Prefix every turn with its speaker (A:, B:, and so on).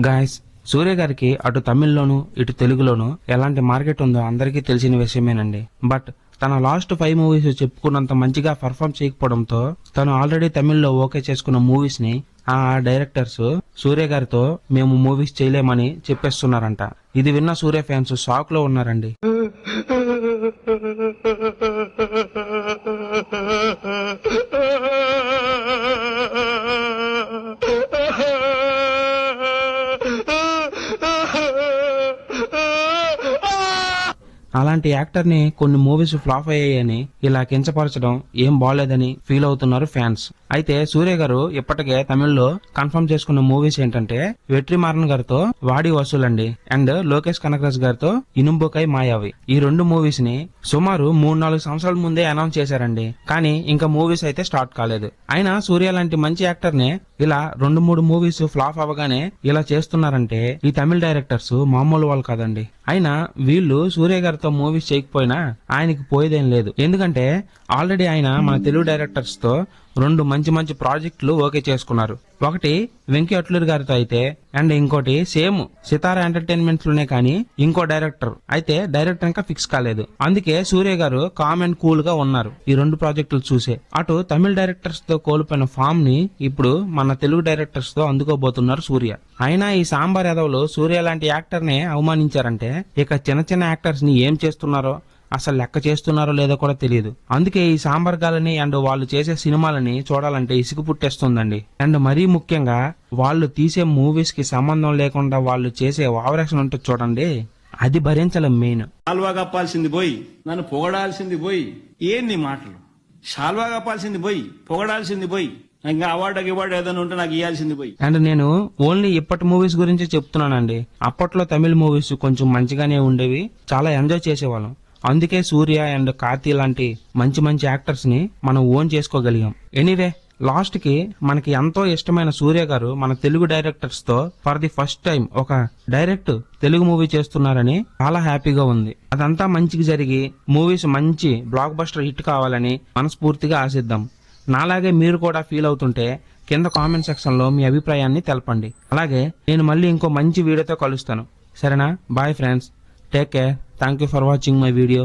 A: Guys, సూర్య గారికి అటు తమిళ్లోను ఇటు తెలుగులోను ఎలాంటి మార్కెట్ ఉందో అందరికీ తెలిసిన విషయమేనండి. బట్ తన లాస్ట్ 5 మూవీస్ చెప్పుకున్నంత మంచిగా పర్ఫామ్ చేయకపోవడంతో తను ఆల్రెడీ తమిళ్లో ఓకే చేసుకున్న మూవీస్ ని ఆ డైరెక్టర్స్ సూర్య గారితో మేము మూవీస్ చేయలేమని చెప్పేస్తున్నారంట. ఇది విన్న సూర్య ఫ్యాన్స్ షాక్ లో ఉన్నారండి. అలాంటి యాక్టర్ ని కొన్ని మూవీస్ ఫ్లాప్ అయ్యాయని ఇలా కించపరచడం ఏం బాలేదని ఫీల్ అవుతున్నారు ఫ్యాన్స్. అయితే సూర్య గారు ఇప్పటికే తమిళ్లో కన్ఫర్మ్ చేసుకున్న మూవీస్ ఏంటంటే వెట్రిమారన్ గారితో వాడి వసూలండి అండ్ లోకేష్ కనకరాజ్ గారితో ఇనుంబుకై మాయావి. ఈ 2 మూవీస్ ని సుమారు 3-4 సంవత్సరాల ముందే అనౌన్స్ చేశారండి. కానీ ఇంకా మూవీస్ అయితే స్టార్ట్ కాలేదు. అయినా సూర్య లాంటి మంచి యాక్టర్ ని ఇలా 2-3 మూవీస్ ఫ్లాప్ అవగానే ఇలా చేస్తున్నారంటే ఈ తమిళ డైరెక్టర్స్ మామూలు వాళ్ళు కాదండి. అయినా వీళ్ళు సూర్య గారితో మూవీస్ చేయకపోయినా ఆయనకి పోయేదేం లేదు. ఎందుకంటే ఆల్రెడీ ఆయన మన తెలుగు డైరెక్టర్స్ తో 2 మంచి ప్రాజెక్టులు ఓకే చేసుకున్నారు. ఒకటి వెంకీ అట్లూరి గారితో అయితే అండ్ ఇంకోటి సేమ్ సితారా ఎంటర్టైన్మెంట్స్ లోనే కానీ ఇంకో డైరెక్టర్ అయితే డైరెక్టర్ ఇంకా ఫిక్స్ కాలేదు. అందుకే సూర్య గారు కామ్ అండ్ కూల్ గా ఉన్నారు ఈ 2 ప్రాజెక్టులు చూసే. అటు తమిళ డైరెక్టర్స్ తో కోల్పోయిన ఫామ్ ని ఇప్పుడు మన తెలుగు డైరెక్టర్స్ తో అందుకోబోతున్నారు సూర్య. అయినా ఈ సాంబార్ యాదవ్లు సూర్య లాంటి యాక్టర్ ని అవమానించారంటే ఇక చిన్న యాక్టర్స్ ని ఏం చేస్తున్నారో అసలు లెక్క చేస్తున్నారో లేదో కూడా తెలియదు. అందుకే ఈ సాంబార్ గాలని అండ్ వాళ్ళు చేసే సినిమాలని చూడాలంటే ఇసుకు పుట్టేస్తుందండి. అండ్ మరీ ముఖ్యంగా వాళ్ళు తీసే మూవీస్ కి సంబంధం లేకుండా వాళ్ళు చేసే ఓవరాక్షన్ ఉంటుంది చూడండి, అది భరించలేం. మెయిన్
B: షాల్వా కప్పాల్సింది పోయి నన్ను పొగడాల్సింది పోయి ఏంది మాటలు. షాల్వా కప్పాల్సింది పోయి పొగడాల్సింది పోయి ఇంకా అవార్డు ఏదైనా ఉంటే నాకు ఇవ్వాల్సింది పోయి.
A: అండ్ నేను ఓన్లీ ఇప్పటి మూవీస్ గురించి చెప్తున్నానండి. అప్పట్లో తమిళ మూవీస్ కొంచెం మంచిగానే ఉండేవి, చాలా ఎంజాయ్ చేసేవాళ్ళం. అందుకే సూర్య అండ్ కార్తీ లాంటి మంచి యాక్టర్స్ ని మనం ఓన్ చేసుకోగలిగాం. ఎనీవే, లాస్ట్ కి మనకి ఎంతో ఇష్టమైన సూర్య గారు మన తెలుగు డైరెక్టర్స్ తో ఫర్ ది ఫస్ట్ టైం ఒక డైరెక్ట్ తెలుగు మూవీ చేస్తున్నారని చాలా హ్యాపీగా ఉంది. అదంతా మంచిగా జరిగి మూవీస్ మంచి బ్లాక్ బస్టర్ హిట్ కావాలని మనస్ఫూర్తిగా ఆశిద్దాం. నాలాగే మీరు కూడా ఫీల్ అవుతుంటే కింద కామెంట్ సెక్షన్ లో మీ అభిప్రాయాన్ని తెలపండి. అలాగే నేను మళ్ళీ ఇంకో మంచి వీడియోతో కలుస్తాను. సరేనా? Bye friends, take care. Thank you for watching my video.